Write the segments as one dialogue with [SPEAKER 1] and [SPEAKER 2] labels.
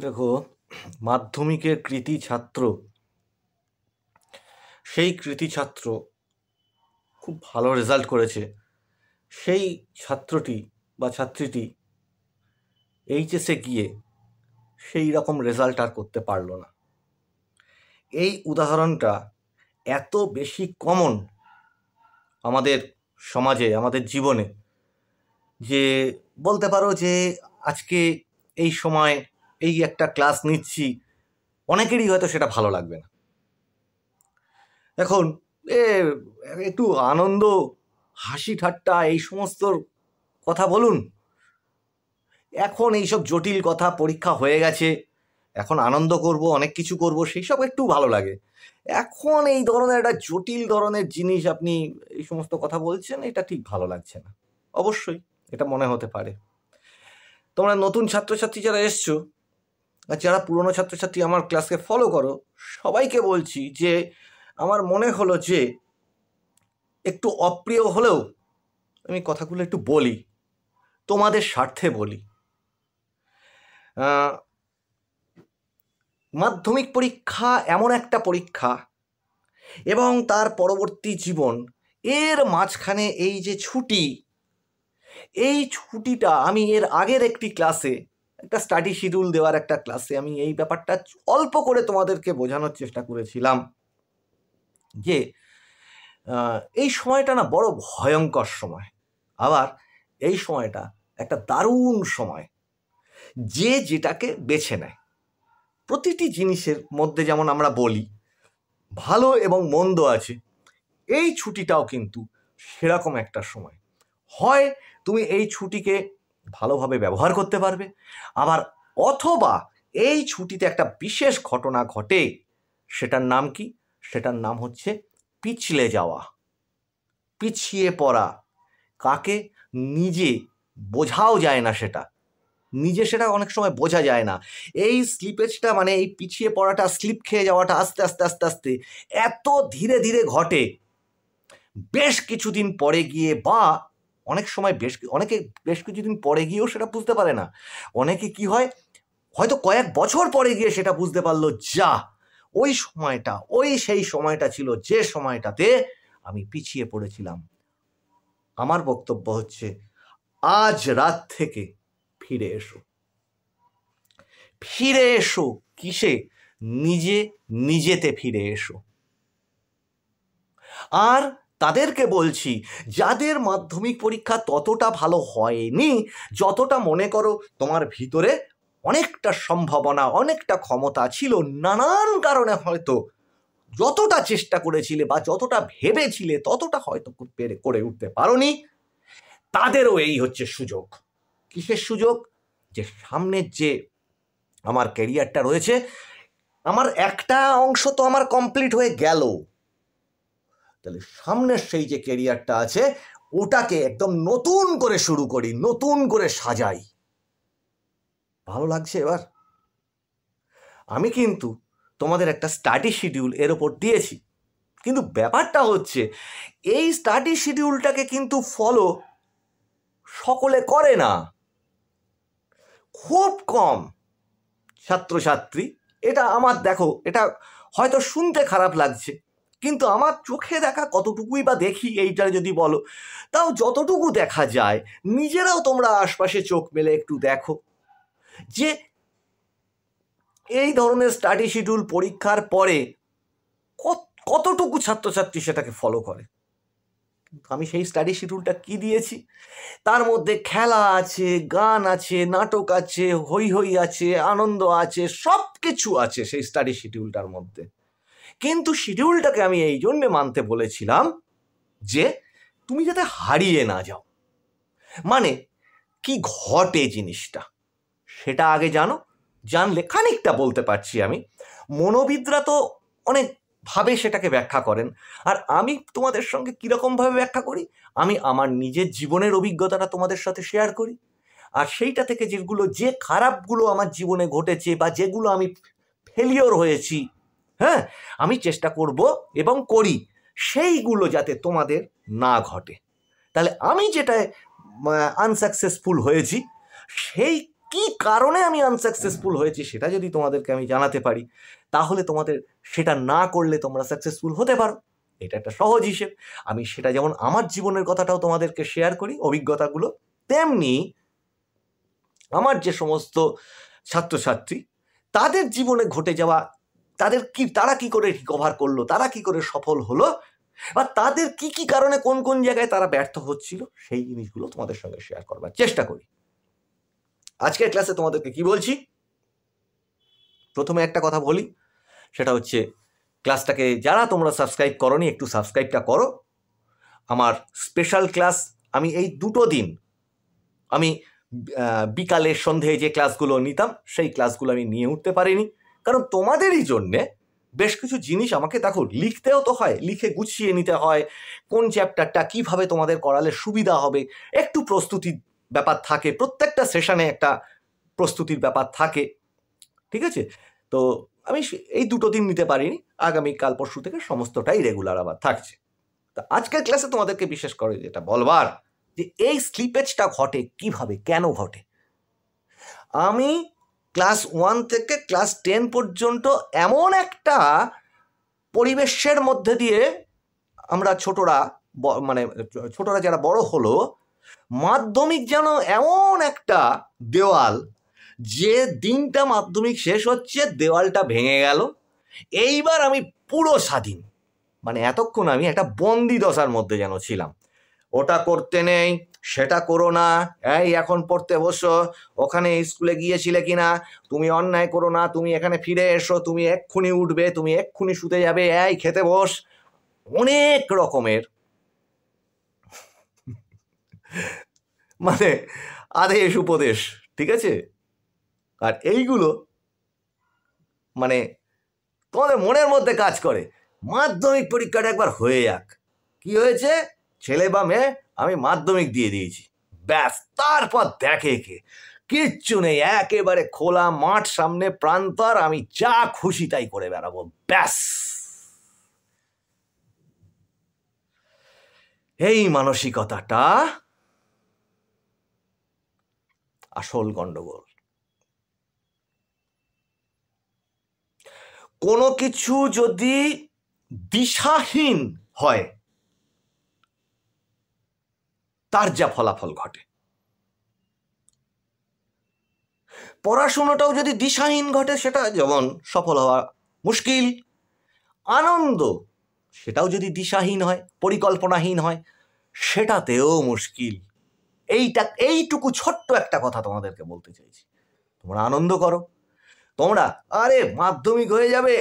[SPEAKER 1] দেখো, মাধ্যমিকের কৃতী ছাত্র, সেই কৃতী ছাত্র খুব ভালো রেজাল্ট করেছে। সেই ছাত্রটি বা ছাত্রীটি এইচএসে গিয়ে সেই রকম রেজাল্ট আর করতে পারলো না। এই উদাহরণটা এত বেশি কমন আমাদের সমাজে, আমাদের জীবনে, যে বলতে পারো যে আজকে এই সময় এই একটা ক্লাস নিচ্ছি, অনেকেরই হয়তো সেটা ভালো লাগবে না। এখন এ একটু আনন্দ, হাসি ঠাট্টা এই সমস্ত কথা বলুন। এখন এইসব জটিল কথা, পরীক্ষা হয়ে গেছে, এখন আনন্দ করব, অনেক কিছু করব, সেই সব একটু ভালো লাগে। এখন এই ধরনের একটা জটিল ধরনের জিনিস আপনি এই সমস্ত কথা বলছেন, এটা ঠিক ভালো লাগছে না। অবশ্যই এটা মনে হতে পারে। তোমরা নতুন ছাত্রছাত্রী যারা এসছো আর যারা পুরনো ছাত্রছাত্রী আমার ক্লাসকে ফলো করো, সবাইকে বলছি যে আমার মনে হলো যে একটু অপ্রিয় হলেও আমি কথাগুলো একটু বলি, তোমাদের স্বার্থে বলি। মাধ্যমিক পরীক্ষা এমন একটা পরীক্ষা, এবং তার পরবর্তী জীবন, এর মাঝখানে এই যে ছুটি, এই ছুটিটা আমি এর আগের একটি ক্লাসে, একটা স্টাডি শিডিউল দেওয়ার একটা ক্লাসে আমি এই ব্যাপারটা অল্প করে তোমাদেরকে বোঝানোর চেষ্টা করেছিলাম যে এই সময়টা না বড় ভয়ঙ্কর সময়। আবার এই সময়টা একটা দারুণ সময়, যে যেটাকে বেছে নেয়। প্রতিটি জিনিসের মধ্যে যেমন আমরা বলি ভালো এবং মন্দ আছে, এই ছুটিটাও কিন্তু সেরকম একটা সময়। হয় তুমি এই ছুটিকে ভালোভাবে ব্যবহার করতে পারবে, আবার অথবা এই ছুটিতে একটা বিশেষ ঘটনা ঘটে, সেটার নাম কি? সেটার নাম হচ্ছে পিছলে যাওয়া, পিছিয়ে পড়া। কাকে? নিজে বোঝাও যায় না সেটা, নিজে সেটা অনেক সময় বোঝা যায় না। এই স্লিপেজটা, মানে এই পিছিয়ে পড়াটা, স্লিপ খেয়ে যাওয়াটা আস্তে আস্তে আস্তে আস্তে এত ধীরে ধীরে ঘটে, বেশ কিছুদিন পরে গিয়ে, বা অনেক সময় অনেকে বেশ কিছুদিন পরে গিয়েও সেটা বুঝতে পারে না। অনেকে কি হয়, হয়তো কয়েক বছর পরে গিয়ে সেটা বুঝতে পারলো, যা ওই সময়টা, সেই সময়টা ছিল যে সময়টাতে আমি পিছিয়ে পড়েছিলাম। আমার বক্তব্য হচ্ছে, আজ রাত থেকে ফিরে এসো। ফিরে এসো কিসে? নিজেতে ফিরে এসো। আর তাদেরকে বলছি, যাদের মাধ্যমিক পরীক্ষা ততটা ভালো হয়নি, যতটা মনে করো তোমার ভিতরে অনেকটা সম্ভাবনা, অনেকটা ক্ষমতা ছিল, নানান কারণে হয়তো যতটা চেষ্টা করেছিলে বা যতটা ভেবেছিলে ততটা হয়তো করে উঠতে পারোনি, তাদেরও এই হচ্ছে সুযোগ। কিসের সুযোগ? যে সামনের যে আমার ক্যারিয়ারটা রয়েছে, আমার একটা অংশ তো আমার কমপ্লিট হয়ে গেল, তাহলে সামনের সেই যে ক্যারিয়ারটা আছে, ওটাকে একদম নতুন করে শুরু করি, নতুন করে সাজাই। ভালো লাগছে এবার? আমি কিন্তু তোমাদের একটা স্টাডি শিডিউল এর ওপর দিয়েছি, কিন্তু ব্যাপারটা হচ্ছে এই স্টাডি শিডিউলটাকে কিন্তু ফলো সকলে করে না। খুব কম ছাত্রছাত্রী, এটা আমার, দেখো, এটা হয়তো শুনতে খারাপ লাগছে, কিন্তু আমার চোখে দেখা কতটুকুই বা দেখি, এইটা যদি বলো, তাও যতটুকু দেখা যায়, নিজেরাও তোমরা আশপাশে চোখ মেলে একটু দেখো যে এই ধরনের স্টাডি শিডিউল পরীক্ষার পরে কতটুকু ছাত্রছাত্রী সেটাকে ফলো করে। আমি সেই স্টাডি শিডিউলটা কি দিয়েছি, তার মধ্যে খেলা আছে, গান আছে, নাটক আছে, হই হই আছে, আনন্দ আছে, সব কিছু আছে সেই স্টাডি শিডিউলটার মধ্যে। কিন্তু শিডিউলটাকে আমি এই জন্যে মানতে বলেছিলাম যে তুমি যাতে হারিয়ে না যাও। মানে কি ঘটে জিনিসটা, সেটা আগে জানো, জানলে খানিকটা বলতে পারছি আমি। মনোবিদরা তো অনেক ভাবে সেটাকে ব্যাখ্যা করেন, আর আমি তোমাদের সঙ্গে কীরকমভাবে ব্যাখ্যা করি, আমি আমার নিজের জীবনের অভিজ্ঞতাটা তোমাদের সাথে শেয়ার করি, আর সেইটা থেকে যে খারাপগুলো আমার জীবনে ঘটেছে বা যেগুলো আমি ফেলিওর হয়েছি, হ্যাঁ, আমি চেষ্টা করব এবং করি সেইগুলো যাতে তোমাদের না ঘটে। তাহলে আমি যেটা আনসাকসেসফুল হয়েছি, সেই কি কারণে আমি আনসাকসেসফুল হয়েছি সেটা যদি তোমাদেরকে আমি জানাতে পারি, তাহলে তোমাদের সেটা না করলে তোমরা সাকসেসফুল হতে পারো। এটা একটা সহজ হিসেব। আমি সেটা যেমন আমার জীবনের কথাটাও তোমাদেরকে শেয়ার করি, অভিজ্ঞতাগুলো, তেমনি আমার যে সমস্ত ছাত্রছাত্রী তাদের জীবনে ঘটে যাওয়া, তারা কি করে রিকভার করলো, তারা কি করে সফল হলো, বা তাদের কি কি কারণে কোন কোন জায়গায় তারা ব্যর্থ হচ্ছিল, সেই জিনিসগুলো তোমাদের সঙ্গে শেয়ার করবার চেষ্টা করি। আজকের ক্লাসে তোমাদেরকে কি বলছি, প্রথমে একটা কথা বলি, সেটা হচ্ছে ক্লাসটাকে যারা তোমরা সাবস্ক্রাইব করোনি একটু সাবস্ক্রাইবটা করো। আমার স্পেশাল ক্লাস আমি এই 2 দিন আমি বিকালে সন্ধে যে ক্লাসগুলো নিতাম সেই ক্লাসগুলো আমি নিয়ে উঠতে পারিনি, কারণ তোমাদেরই জন্যে বেশ কিছু জিনিস আমাকে দেখো লিখতেও তো হয়, লিখে গুছিয়ে নিতে হয়, কোন চ্যাপ্টারটা কিভাবে তোমাদের করালে সুবিধা হবে, একটু প্রস্তুতির ব্যাপার থাকে, প্রত্যেকটা সেশনে একটা প্রস্তুতির ব্যাপার থাকে, ঠিক আছে? তো আমি এই 2 দিন নিতে পারিনি, আগামী কাল পরশু থেকে সমস্তটাই রেগুলার আবার থাকছে। তা আজকের ক্লাসে তোমাদেরকে বিশেষ করে যেটা বলবার, যে এই স্লিপেজটা ঘটে কিভাবে, কেন ঘটে। আমি ক্লাস 1 থেকে ক্লাস 10 পর্যন্ত এমন একটা পরিবেশের মধ্যে দিয়ে আমরা ছোটরা যারা বড় হলো, মাধ্যমিক যেন এমন একটা দেওয়াল, যে দিনটা মাধ্যমিক শেষ হচ্ছে দেওয়ালটা ভেঙে গেল, এইবার আমি পুরো স্বাধীন, মানে এতক্ষণ আমি একটা বন্দি দশার মধ্যে যেন ছিলাম। ওটা করতে নেই, সেটা করো না, এই এখন পড়তে বসো, ওখানে স্কুলে গিয়েছিলে কিনা, তুমি অন্যায় করো না, তুমি এখানে ফিরে এসো, তুমি এক্ষুনি উঠবে, তুমি এক্ষুনি শুতে যাবে, এই খেতে বস, অনেক রকমের মানে আদেশ উপদেশ, ঠিক আছে? আর এইগুলো মানে তোমাদের মনের মধ্যে কাজ করে, মাধ্যমিক পরীক্ষাটা একবার হয়ে যাক, কি হয়েছে, ছেলে বা মেয়ে, আমি মাধ্যমিক দিয়ে দিয়েছি, ব্যাস, তারপর দেখে কে, কিচ্ছু নেই, একেবারে খোলা মাঠ সামনে, প্রান্তর, আমি যা খুশি তাই করে বেড়াবো, ব্যাস। এই মানসিকতাটা আসল গন্ডগোল। কোনো কিছু যদি দিশাহীন হয় তার যা ফলাফল ঘটে, পড়াশোনাটাও যদি দিশাহীন ঘটে সেটা যেমন সফল হওয়া মুশকিল, আনন্দ সেটাও যদি দিশাহীন হয়, পরিকল্পনাহীন হয়, সেটাতেও মুশকিল। এইটুকু ছোট্ট একটা কথা তোমাদেরকে বলতে চাইছি, তোমরা আনন্দ করো, তোমরা আরে মাধ্যমিক হয়ে যাবে,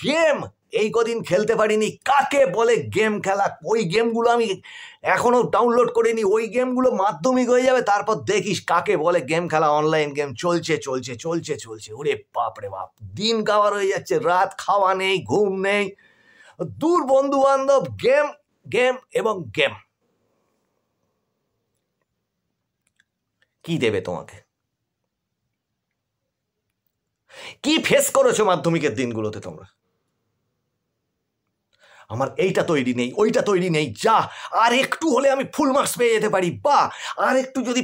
[SPEAKER 1] গেম এই কদিন খেলতে পারিনি, কাকে বলে গেম খেলা, ওই গেমগুলো আমি এখনো ডাউনলোড করিনি, ওই গেমগুলো মাধ্যমিক হয়ে যাবে, তারপর দেখিস কাকে বলে গেম খেলা, অনলাইন গেম চলছে চলছে চলছে চলছে, ওরে বাপ রে বাপ, দিন কাবার হয়ে যাচ্ছে, রাত খাওয়া নেই, ঘুম নেই, দূর বন্ধু বান্ধব, গেম গেম এবং গেম। কি দেবে তোমাকে? কি ফেস করেছো মাধ্যমিকের দিনগুলোতে তোমরা? আমার এইটা তৈরি নেই, ওইটা তৈরি নেই, যা আর একটু হলে আমি ফুল মার্কস পেয়ে যেতে পারি, বা আর একটু যদি,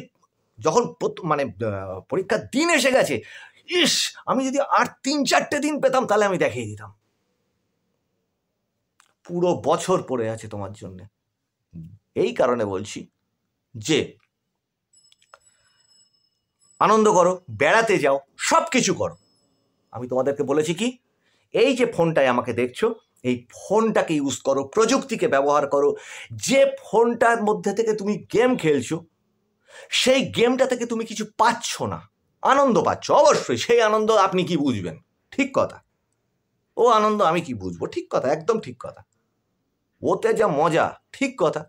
[SPEAKER 1] যখন পরীক্ষার দিন এসে গেছে, ইস আমি যদি আর 3-4টে দিন পেতাম তাহলে আমি দেখিয়ে দিতাম। পুরো বছর পড়ে আছে তোমার জন্য। এই কারণে বলছি যে আনন্দ করো, বেড়াতে যাও, সব কিছু করো। আমি তোমাদেরকে বলেছি কি, এই যে ফোনটায় আমাকে দেখছো, এই ফোনটাকে ইউজ করো, প্রযুক্তিকে ব্যবহার করো। যে ফোনটার মধ্যে থেকে তুমি গেম খেলছো, সেই গেমটা থেকে তুমি কিছু পাচ্ছ না, আনন্দ পাচ্ছ, অবশ্যই সেই আনন্দ আপনি কি বুঝবেন, ঠিক কথা, ও আনন্দ আমি কি বুঝবো, ঠিক কথা, একদম ঠিক কথা, ওতে যা মজা, ঠিক কথা।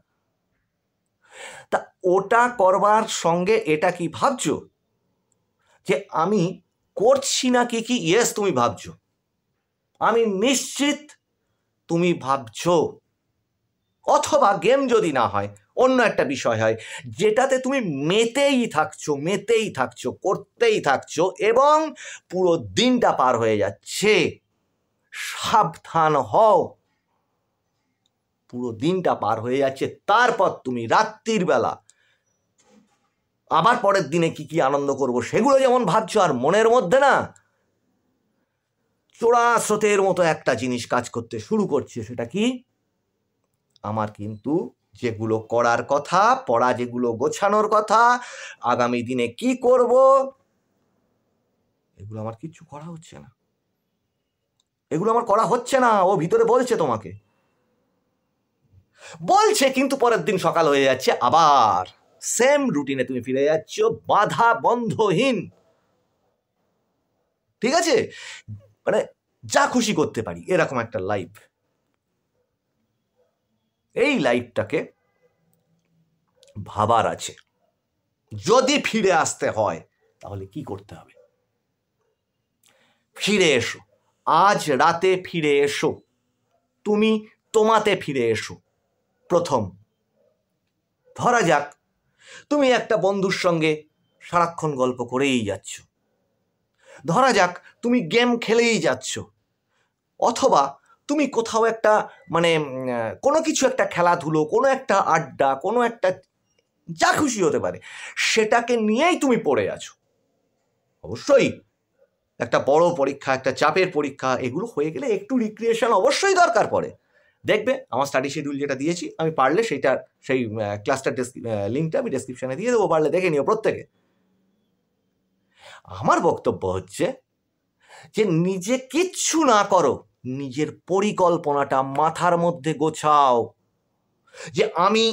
[SPEAKER 1] তা ওটা করবার সঙ্গে এটা কি ভাবছো যে আমি করছি না কি কি? ইয়েস, তুমি ভাবছো, আমি নিশ্চিত তুমি ভাবছো। অথবা গেম যদি না হয়, অন্য একটা বিষয় হয় যেটাতে তুমি মেতেই থাকছো, করতেই থাকছো, এবং পুরো দিনটা পার হয়ে যাচ্ছে। সাবধান হও, পুরো দিনটা পার হয়ে যাচ্ছে, তারপর তুমি রাত্রির বেলা আবার পরের দিনে কি কি আনন্দ করব সেগুলো যেমন ভাবছো, আর মনের মধ্যে না চোরা স্রোতের মতো একটা জিনিস কাজ করতে শুরু করছে। সেটা কি? আমার কিন্তু যেগুলো করার কথা, পড়া যেগুলো গোছানোর কথা, আগামী দিনে কি করব, এগুলো আমার কিচ্ছু করা হচ্ছে না। এগুলো আমার করা হচ্ছে না। ও ভিতরে বলছে, তোমাকে বলছে, কিন্তু পরের দিন সকাল হয়ে যাচ্ছে, আবার সেম রুটিনে তুমি ফিরে যাচ্ছ, বাধা বন্ধহীন। ঠিক আছে, মানে যা খুশি করতে পারি এরকম একটা লাইফ। এই লাইফটাকে ভাবার আছে। যদি ফিরে আসতে হয় তাহলে কি করতে হবে? ফিরে এসো, আজ রাতে ফিরে এসো, তুমি তোমাতে ফিরে এসো। প্রথম, ধরা যাক তুমি একটা বন্ধুর সঙ্গে সারাক্ষণ গল্প করেই যাচ্ছ, ধরা যাক তুমি গেম খেলেই যাচ্ছ, অথবা তুমি কোথাও একটা মানে কোনো কিছু একটা খেলাধুলো, কোনো একটা আড্ডা, কোনো একটা যা খুশি হতে পারে, সেটাকে নিয়েই তুমি পড়ে আছো। অবশ্যই একটা বড় পরীক্ষা, একটা চাপের পরীক্ষা, এগুলো হয়ে গেলে একটু রিক্রিয়েশন অবশ্যই দরকার পড়ে। দেখবে আমার স্টাডি শিডিউল যেটা দিয়েছি, আমি পারলে সেই ক্লাসটার লিঙ্কটা আমি ডেসক্রিপশনে দিয়ে দেবো, পারলে দেখে নিও প্রত্যেকে। আমার বক্তব্য হচ্ছে যে নিজে কিচ্ছু না করো, নিজের পরিকল্পনাটা মাথার মধ্যে গোছাও, যে আমি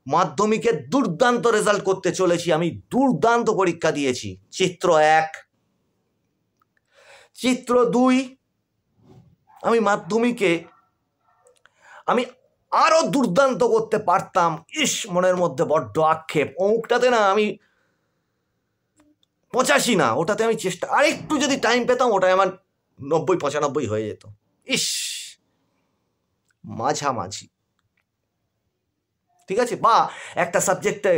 [SPEAKER 1] মাধ্যমিকে দুর্দান্ত রেজাল্ট করতে চলেছি, আমি দুর্দান্ত পরীক্ষা দিয়েছি, চিত্র 1। চিত্র 2, আমি মাধ্যমিকে আমি আরো দুর্দান্ত করতে পারতাম, মনের মধ্যে বড্ড আক্ষেপ, অমুকটাতে না আমি 85 না, ওটাতে আমি চেষ্টা আরেকটু যদি টাইম পেতাম ওটাই আমার 90-95 হয়ে যেত, মাঝামাঝি। ঠিক আছে, বা একটা সাবজেক্টে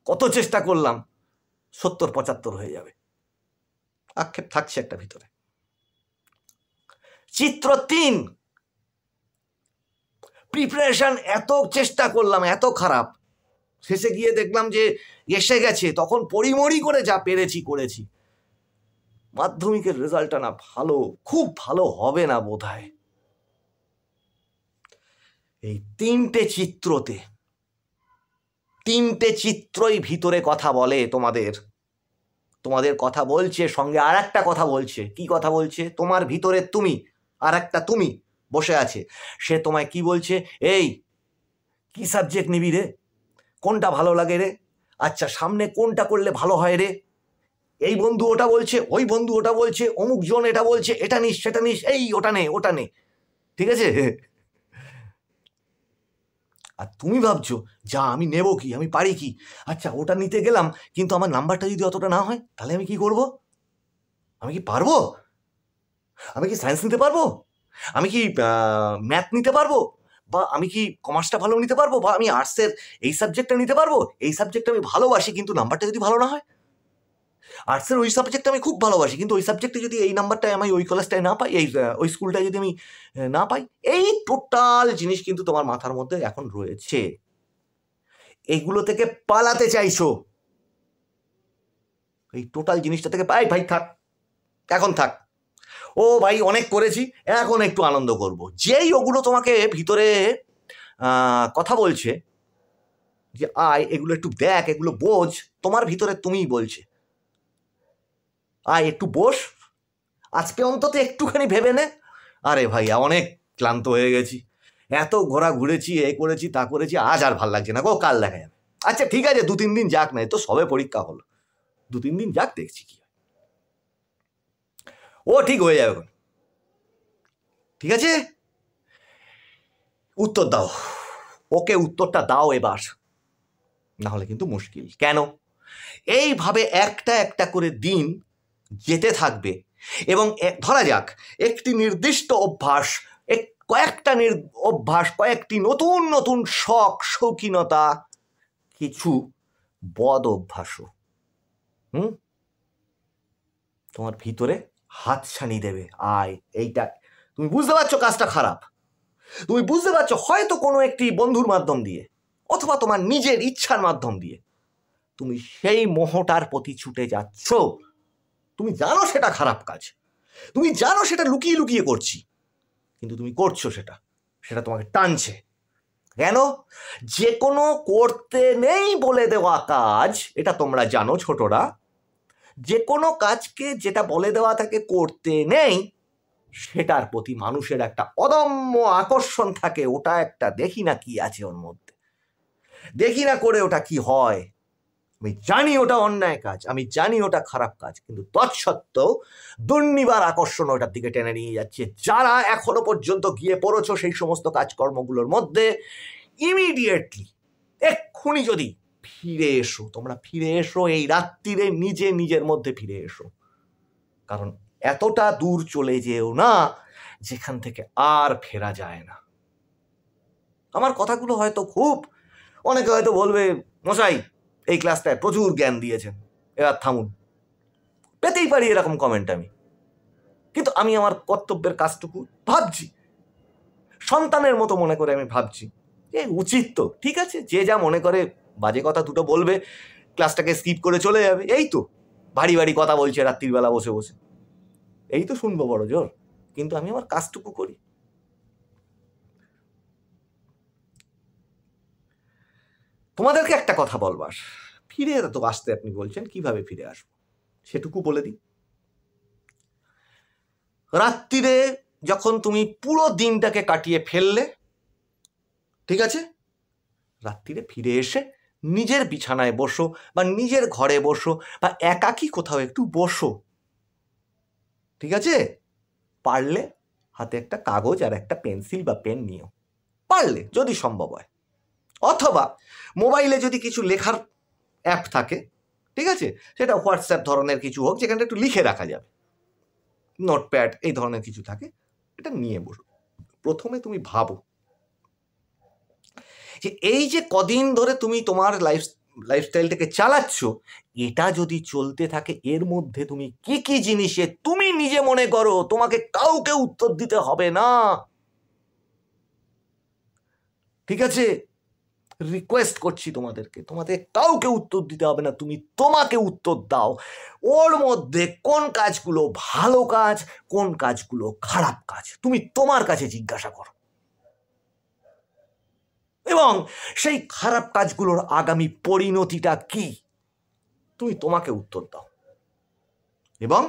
[SPEAKER 1] কত চেষ্টা করলাম, 70-75 হয়ে যাবে, আক্ষেপ থাকছে একটা ভিতরে। চিত্র 3, প্রিপারেশন এত চেষ্টা করলাম, এত খারাপ, শেষে গিয়ে দেখলাম যে এসে গেছে, তখন পরিমরি করে যা পেরেছি করেছি, মাধ্যমিকের রেজাল্টটা না ভালো, খুব ভালো হবে না বোধহয়। এই তিনটে চিত্রই ভিতরে কথা বলে, তোমাদের কথা বলছে, সঙ্গে আর একটা কথা বলছে। কি কথা বলছে? তোমার ভিতরে তুমি, আর একটা তুমি বসে আছে, সে তোমায় কি বলছে? এই কি সাবজেক্ট নিবি রে, কোনটা ভালো লাগে রে, আচ্ছা সামনে কোনটা করলে ভালো হয় রে, এই বন্ধু ওটা বলছে, ওই বন্ধু ওটা বলছে, অমুক জন এটা বলছে, এটা নিস সেটা নিস, এই ওটা নে। ঠিক আছে, আর তুমি ভাবছো যা আমি নেব কি, আমি পারি কি, আচ্ছা ওটা নিতে গেলাম, কিন্তু আমার নাম্বারটা যদি অতটা না হয় তাহলে আমি কি করব? আমি কি পারবো? আমি কি সায়েন্স নিতে পারবো? আমি কি ম্যাথ নিতে পারবো? বা আমি কি কমার্সটা ভালো নিতে পারবো? বা আমি আর্টসের এই সাবজেক্টটা নিতে পারবো? এই সাবজেক্টটা আমি ভালোবাসি, কিন্তু নাম্বারটা যদি ভালো না হয়। আর্টসের ওই সাবজেক্টটা আমি খুব ভালোবাসি, কিন্তু ওই সাবজেক্টে যদি এই নাম্বারটায় আমি ওই কলেজটায় না পাই, ওই স্কুলটায় যদি আমি না পাই, এই টোটাল জিনিস কিন্তু তোমার মাথার মধ্যে এখন রয়েছে। এইগুলো থেকে পালাতে চাইছো, এই টোটাল জিনিসটা থেকে ভাই থাক, এখন থাক, ও ভাই অনেক করেছি, এখন একটু আনন্দ করব। যেই ওগুলো তোমাকে ভিতরে কথা বলছে যে আয় এগুলো একটু দেখ, এগুলো বোঝ, তোমার ভিতরে তুমিই বলছে আয় একটু বস, আজকে অন্তত একটুখানি ভেবে নে, আরে ভাই অনেক ক্লান্ত হয়ে গেছি, এত ঘোরা ঘুরেছি, এ করেছি তা করেছি, আজ আর ভাল লাগছে না গো, কাল দেখা যাবে। আচ্ছা ঠিক আছে 2-3 দিন যাক না, তো সবে পরীক্ষা হলো, 2-3 দিন যাক, দেখছি কি হয়, ও ঠিক হয়ে যাবে। ঠিক আছে, উত্তর দাও, ওকে উত্তরটা দাও এবার, না হলে কিন্তু মুশকিল। কেন? এইভাবে একটা একটা করে দিন যেতে থাকবে, এবং ধরা যাক একটি নির্দিষ্ট অভ্যাস, কয়েকটি নতুন নতুন শৌখিনতা, কিছু বদ অভ্যাসও তোমার ভিতরে হাতছানি দেবে। আয় এইটা তুমি বুঝতে পারছো কাজটা খারাপ, তুমি বুঝতে পারছো হয়তো কোনো একটি বন্ধুর মাধ্যম দিয়ে, অথবা তোমার নিজের ইচ্ছার মাধ্যম দিয়ে, তুমি সেই মোহটার প্রতি ছুটে যাচ্ছ। তুমি জানো সেটা খারাপ কাজ, তুমি জানো সেটা লুকিয়ে লুকিয়ে করছি, কিন্তু তুমি করছো সেটা, সেটা তোমাকে টানছে। কেন? যে কোনো করতে নেই বলে দেওয়া কাজ, এটা তোমরা জানো ছোটরা, যে কোনো কাজকে যেটা বলে দেওয়া থাকে করতে নেই, সেটার প্রতি মানুষের একটা অদম্য আকর্ষণ থাকে। ওটা একটা দেখি না কি আছে ওর মধ্যে, দেখি না করে ওটা কি হয়। আমি জানি ওটা অন্যায় কাজ, আমি জানি ওটা খারাপ কাজ, কিন্তু তৎসত্ত্বেও দুর্নিবার আকর্ষণ ওটার দিকে টেনে নিয়ে যাচ্ছে। যারা এখনো পর্যন্ত গিয়ে পড়েছ সেই সমস্ত কাজকর্মগুলোর মধ্যে, ইমিডিয়েটলি এক্ষুনি যদি ফিরে এসো, তোমরা ফিরে এসো এই রাত্রিরে, নিজের মধ্যে ফিরে এসো। কারণ এতটা দূর চলে যেও না যেখান থেকে আর ফেরা যায় না। আমার কথাগুলো হয়তো অনেকে হয়তো বলবে, মশাই এই ক্লাসটায় প্রচুর জ্ঞান দিয়েছেন, এবার থামুন। পেতেই পারি এরকম কমেন্ট আমি, কিন্তু আমি আমার কর্তব্যের কাজটুকু ভাবছি, সন্তানের মতো মনে করে আমি ভাবছি যে উচিত তো, ঠিক আছে, যে যা মনে করে বাজে কথা দুটো বলবে, ক্লাসটাকে স্কিপ করে চলে যাবে, এই তো ভারী ভারী কথা বলছে রাত্রিবেলা বসে বসে, এই তো শুনবো বড় জোর, কিন্তু আমি আমার কাজটুকু করি। তোমাদেরকে একটা কথা বলবার, ফিরে তো আসতে আপনি বলছেন, কিভাবে ফিরে আসবো সেটুকু বলে দিই। রাত্রিরে যখন তুমি পুরো দিনটাকে কাটিয়ে ফেললে, ঠিক আছে, রাত্রিরে ফিরে এসে নিজের বিছানায় বসো, বা নিজের ঘরে বসো, বা একাকী কোথাও একটু বসো, ঠিক আছে, পারলে হাতে একটা কাগজ আর একটা পেন্সিল বা পেন নিও, পারলে যদি সম্ভব হয়, অথবা মোবাইলে যদি কিছু লেখার অ্যাপ থাকে, ঠিক আছে, সেটা হোয়াটসঅ্যাপ ধরনের কিছু হোক যেখানে একটু লিখে রাখা যাবে, নোটপ্যাড এই ধরনের কিছু থাকে, এটা নিয়ে বসো। প্রথমে তুমি ভাবো যে এই যে কদিন ধরে তুমি তোমার লাইফস্টাইলটাকে চালাচ্ছ, এটা যদি চলতে থাকে, এর মধ্যে তুমি কি কি জিনিসে তুমি নিজে মনে করো তোমাকে কাউকে উত্তর দিতে হবে না, ঠিক আছে, রিকোয়েস্ট করছি তোমাদেরকে, তোমাদের কাউকে উত্তর দিতে হবে না, তুমি তোমাকে উত্তর দাও। ওর মধ্যে কোন কাজগুলো ভালো কাজ, কোন কাজগুলো খারাপ কাজ, তুমি তোমার কাছে জিজ্ঞাসা করো, এবং সেই খারাপ কাজগুলোর আগামী পরিণতিটা কি, তুমি তোমাকে উত্তর দাও। এবং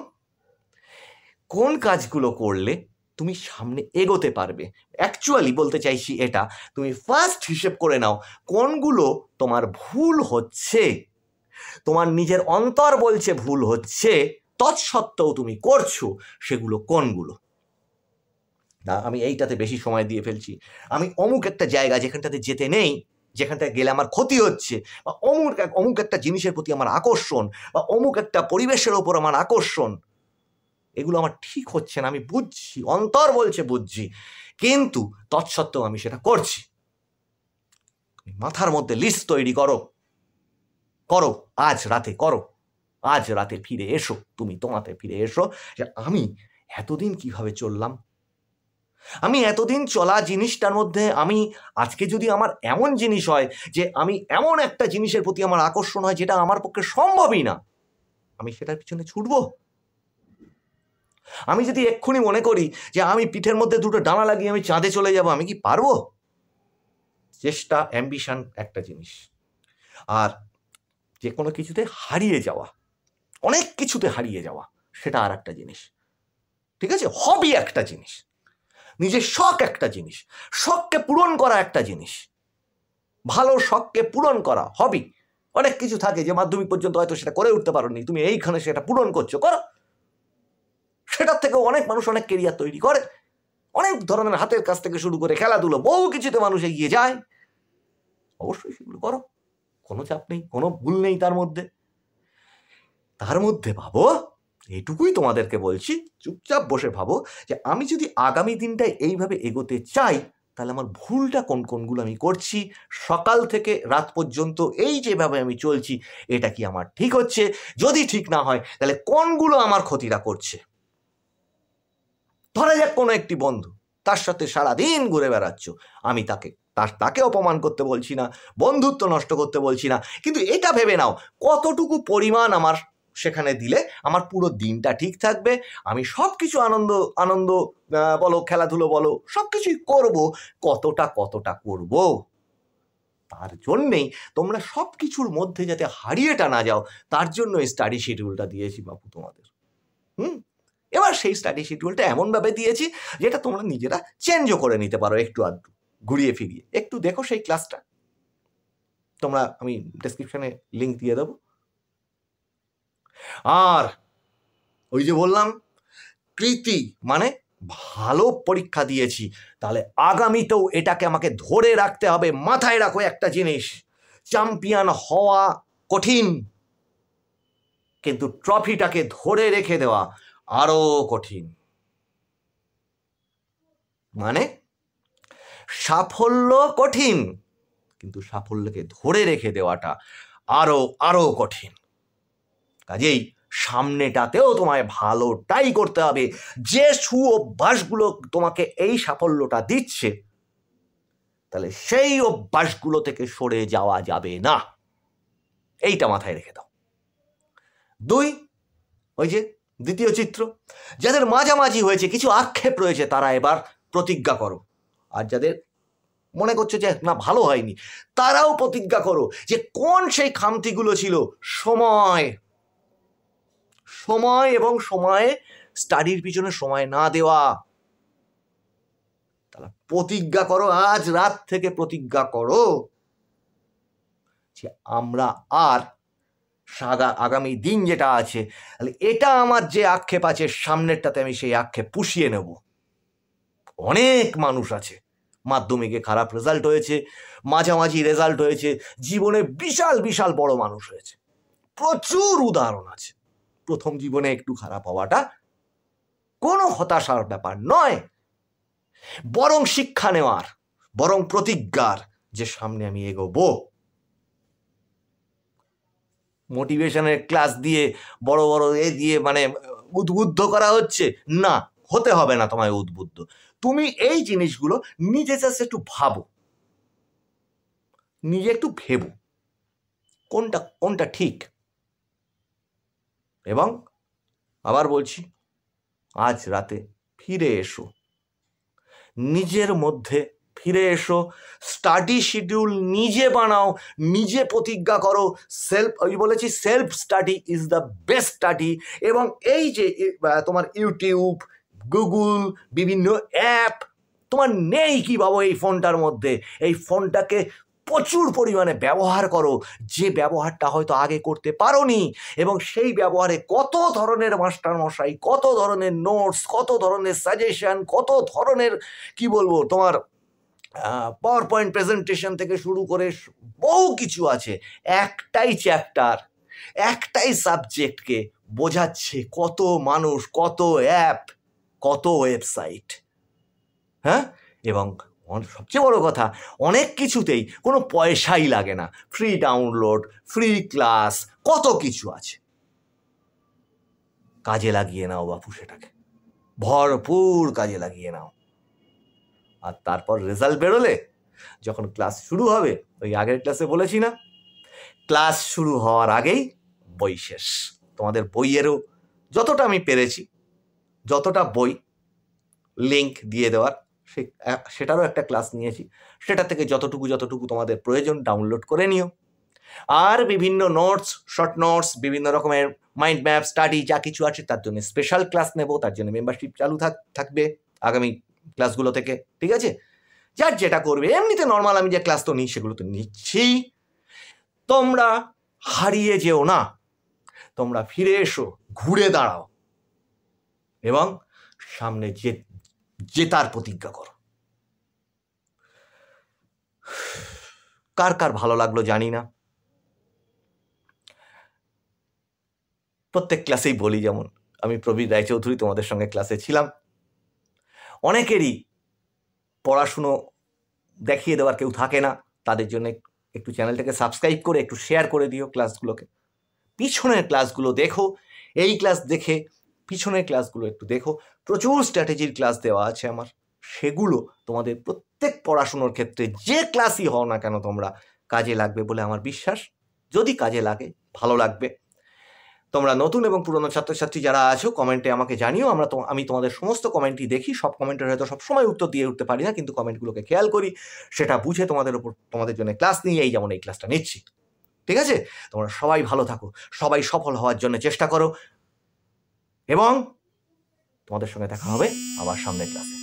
[SPEAKER 1] কোন কাজগুলো করলে তুমি সামনে এগোতে পারবে, অ্যাকচুয়ালি বলতে চাইছি এটা, তুমি ফার্স্ট হিসেব করে নাও কোনগুলো তোমার ভুল হচ্ছে, তোমার নিজের অন্তর বলছে ভুল হচ্ছে, তৎসত্ত্বেও তুমি করছো, সেগুলো কোনগুলো। না আমি এইটাতে বেশি সময় দিয়ে ফেলছি, আমি অমুক একটা জায়গা যেখানটাতে যেতে নেই, যেখানটায় গেলে আমার ক্ষতি হচ্ছে, বা অমুক একটা জিনিসের প্রতি আমার আকর্ষণ, বা অমুক একটা পরিবেশের ওপর আমার আকর্ষণ, এগুলো আমার ঠিক হচ্ছে না, আমি বুঝছি, অন্তর বলছে বুঝছি, কিন্তু তৎসত্ত্বেও আমি সেটা করছি। মাথার মধ্যে লিস্ট তৈরি করো, আজ রাতে করো, আজ রাতে ফিরে এসো, তুমি তোমাতে ফিরে এসো যে আমি এতদিন কিভাবে চললাম, আমি এতদিন চলা জিনিসটার মধ্যে আমি আজকে যদি আমার এমন জিনিস হয় যে আমি এমন একটা জিনিসের প্রতি আমার আকর্ষণ হয় যেটা আমার পক্ষে সম্ভবই না, আমি সেটার পিছনে ছুটবো? আমি যদি এক্ষুনি মনে করি যে আমি পিঠের মধ্যে দুটো ডানা লাগিয়ে আমি চাঁদে চলে যাব, আমি কি পারবো? চেষ্টা, অ্যাম্বিশন একটা জিনিস, আর যে কোনো কিছুতে হারিয়ে যাওয়া, অনেক কিছুতে হারিয়ে যাওয়া, সেটা আর একটা জিনিস, ঠিক আছে, হবি একটা জিনিস, নিজের শখ একটা জিনিস, শখকে পূরণ করা একটা জিনিস, ভালো শখকে পূরণ করা হবি। অনেক কিছু থাকে যে মাধ্যমিক পর্যন্ত হয়তো সেটা করে উঠতে পারোনি, তুমি এইখানে সেটা পূরণ করছো, করো, সেটার থেকেও অনেক মানুষ অনেক কেরিয়ার তৈরি করে, অনেক ধরনের হাতের কাজ থেকে শুরু করে খেলাধুলো, বহু কিছুতে মানুষ এগিয়ে যায়, অবশ্যই সেগুলো করো, কোনো চাপ নেই, কোনো ভুল নেই তার মধ্যে। ভাবো, এইটুকুই তোমাদেরকে বলছি, চুপচাপ বসে ভাবো যে আমি যদি আগামী দিনটায় এইভাবে এগোতে চাই, তাহলে আমার ভুলটা কোনগুলো আমি করছি, সকাল থেকে রাত পর্যন্ত এই যেভাবে আমি চলছি, এটা কি আমার ঠিক হচ্ছে? যদি ঠিক না হয় তাহলে কোনগুলো আমার ক্ষতিটা করছে। ধরা যাক কোনো একটি বন্ধু তার সাথে সারাদিন ঘুরে বেড়াচ্ছ, আমি তাকে অপমান করতে বলছি না, বন্ধুত্ব নষ্ট করতে বলছি না, কিন্তু এটা ভেবে নাও কতটুকু পরিমাণ আমার সেখানে দিলে আমার পুরো দিনটা ঠিক থাকবে, আমি সব কিছু আনন্দ বলো, খেলাধুলো বলো, সব কিছুই করবো, কতটা করব। তার জন্যেই তোমরা সব কিছুর মধ্যে যাতে হারিয়েটা না যাও, তার জন্য এই স্টাডি শিডিউলটা দিয়েছি বাপু তোমাদের। এবার সেই স্টাডি শিডিউলটা এমনভাবে দিয়েছি যেটা তোমরা নিজেরা চেঞ্জও করে নিতে পারো, একটু আধটু ঘুরিয়ে ফিরিয়ে। একটু দেখো সেই ক্লাসটা, তোমরা আমি ডেসক্রিপশনে লিঙ্ক দিয়ে দেবো। আর ওই যে বললাম কৃতি মানে ভালো পরীক্ষা দিয়েছি, তাহলে আগামীতেও এটাকে আমাকে ধরে রাখতে হবে। মাথায় রাখো একটা জিনিস, চ্যাম্পিয়ন হওয়া কঠিন, কিন্তু ট্রফিটাকে ধরে রেখে দেওয়া আরো কঠিন। মানে সাফল্য কঠিন, কিন্তু সাফল্যকে ধরে রেখে দেওয়াটা আরো কঠিন। কাজেই সামনেটাতেও তোমায় ভালোটাই করতে হবে। যে অভ্যাসগুলো তোমাকে এই সাফল্যটা দিচ্ছে, তাহলে সেই অভ্যাসগুলো থেকে সরে যাওয়া যাবে না, এইটা মাথায় রেখে দাও। 2, ওই যে দ্বিতীয় চিত্র, যাদের মাঝামাঝি হয়েছে, কিছু আক্ষেপ রয়েছে, তারা এবার প্রতিজ্ঞা করো। আর যাদের মনে করছে যে না ভালো হয়নি, তারাও প্রতিজ্ঞা করো যে কোন সেই খামতিগুলো ছিল। সময় এবং সময়ে স্টাডির পিছনে সময় না দেওয়া। তাহলে প্রতিজ্ঞা করো, আজ রাত থেকে প্রতিজ্ঞা করো যে আমরা আর আগামী দিন যেটা আছে, তাহলে এটা আমার যে আক্ষেপ আছে সামনেরটাতে আমি সেই আক্ষেপ পুষিয়ে নেব। অনেক মানুষ আছে মাধ্যমিকে খারাপ রেজাল্ট হয়েছে, মাঝামাঝি রেজাল্ট হয়েছে, জীবনে বিশাল বড় মানুষ হয়েছে, প্রচুর উদাহরণ আছে। প্রথম জীবনে একটু খারাপ হওয়াটা কোনো হতাশার ব্যাপার নয়, বরং শিক্ষা নেওয়ার, বরং প্রতিজ্ঞার যে সামনে আমি এগোবো। মোটিভেশনের ক্লাস দিয়ে বড় দিয়ে মানে উদ্বুদ্ধ করা হচ্ছে না, হতে হবে না তোমায় উদ্বুদ্ধ। তুমি এই জিনিসগুলো নিজে জাস্ট একটু ভাবো, নিজে একটু ভেবো কোনটা ঠিক। এবং আবার বলছি, আজ রাতে ফিরে এসো, নিজের মধ্যে ফিরে এসো, স্টাডি শিডিউল নিজে বানাও, নিজে প্রতিজ্ঞা করো। বলেছি self study is the best study. এবং এই যে তোমার ইউটিউব, গুগল, বিভিন্ন অ্যাপ তোমার নেই কি বাবু এই ফোনটার মধ্যে, এই ফোনটাকে প্রচুর পরিমাণে ব্যবহার করো, যে ব্যবহারটা হয়তো আগে করতে পারোনি। এবং সেই ব্যবহারে কত ধরনের মাস্টারমশাই, কত ধরনের নোটস, কত ধরনের সাজেশন, কত ধরনের কি বলবো তোমার পাওয়ার পয়েন্ট প্রেজেন্টেশন থেকে শুরু করে বহু কিছু আছে। একটাই চ্যাপ্টার, একটাই সাবজেক্টকে বোঝাচ্ছে কত মানুষ, কত অ্যাপ, কত ওয়েবসাইট। হ্যাঁ, এবং সবচেয়ে বড় কথা, অনেক কিছুতেই কোনো পয়সাই লাগে না, ফ্রি ডাউনলোড, ফ্রি ক্লাস, কত কিছু আছে। কাজে লাগিয়ে নাও বাপু, সেটাকে ভরপুর কাজে লাগিয়ে নাও। আর তারপর রেজাল্ট বেরোলে, যখন ক্লাস শুরু হবে, ওই আগের ক্লাসে বলেছি না, ক্লাস শুরু হওয়ার আগেই বই শেষ। তোমাদের বইয়েরও যতটা আমি পেরেছি, যতটা বই লিঙ্ক দিয়ে দেওয়ার, সেটারও একটা ক্লাস নিয়েছি। সেটা থেকে যতটুকু তোমাদের প্রয়োজন ডাউনলোড করে নিও। আর বিভিন্ন নোটস, শর্ট নোটস, বিভিন্ন রকমের মাইন্ড ম্যাপ, স্টাডি যা কিছু আছে, তার জন্য স্পেশাল ক্লাস নেব, তার জন্য মেম্বারশিপ চালু থাকবে আগামী ক্লাসগুলো থেকে। ঠিক আছে, যার যেটা করবে। এমনিতে নর্মাল আমি যে ক্লাস তো নিই, সেগুলো তো নিচ্ছি। তোমরা হারিয়ে যেও না, তোমরা ফিরে এসো, ঘুরে দাঁড়াও এবং সামনে জেতার প্রতিজ্ঞা করো। কার কার ভালো লাগলো জানি না। প্রত্যেক ক্লাসেই বলি, যেমন আমি প্রবীর রায়চৌধুরী তোমাদের সঙ্গে ক্লাসে ছিলাম। অনেকেরই পড়াশুনো দেখিয়ে দেওয়ার কেউ থাকে না, তাদের জন্য একটু চ্যানেলটাকে সাবস্ক্রাইব করে একটু শেয়ার করে দিও ক্লাসগুলোকে। পিছনের ক্লাসগুলো দেখো, এই ক্লাস দেখে পিছনের ক্লাসগুলো একটু দেখো, প্রচুর স্ট্র্যাটেজির ক্লাস দেওয়া আছে আমার, সেগুলো তোমাদের প্রত্যেক পড়াশুনোর ক্ষেত্রে যে ক্লাসই হও না কেন তোমরা কাজে লাগবে বলে আমার বিশ্বাস। যদি কাজে লাগে ভালো লাগবে। তোমরা নতুন এবং পুরনো ছাত্রছাত্রী যারা আছো কমেন্টে আমাকে জানিও। আমি তোমাদের সমস্ত কমেন্টই দেখি। সব কমেন্টের হয়তো সবসময় উত্তর দিয়ে উঠতে পারি না, কিন্তু কমেন্টগুলোকে খেয়াল করি, সেটা বুঝে তোমাদের জন্য ক্লাস নিয়ে এই যেমন এই ক্লাসটা নিচ্ছি। ঠিক আছে? তোমরা সবাই ভালো থাকো, সবাই সফল হওয়ার জন্য চেষ্টা করো, এবং তোমাদের সঙ্গে দেখা হবে আবার সামনের ক্লাসে।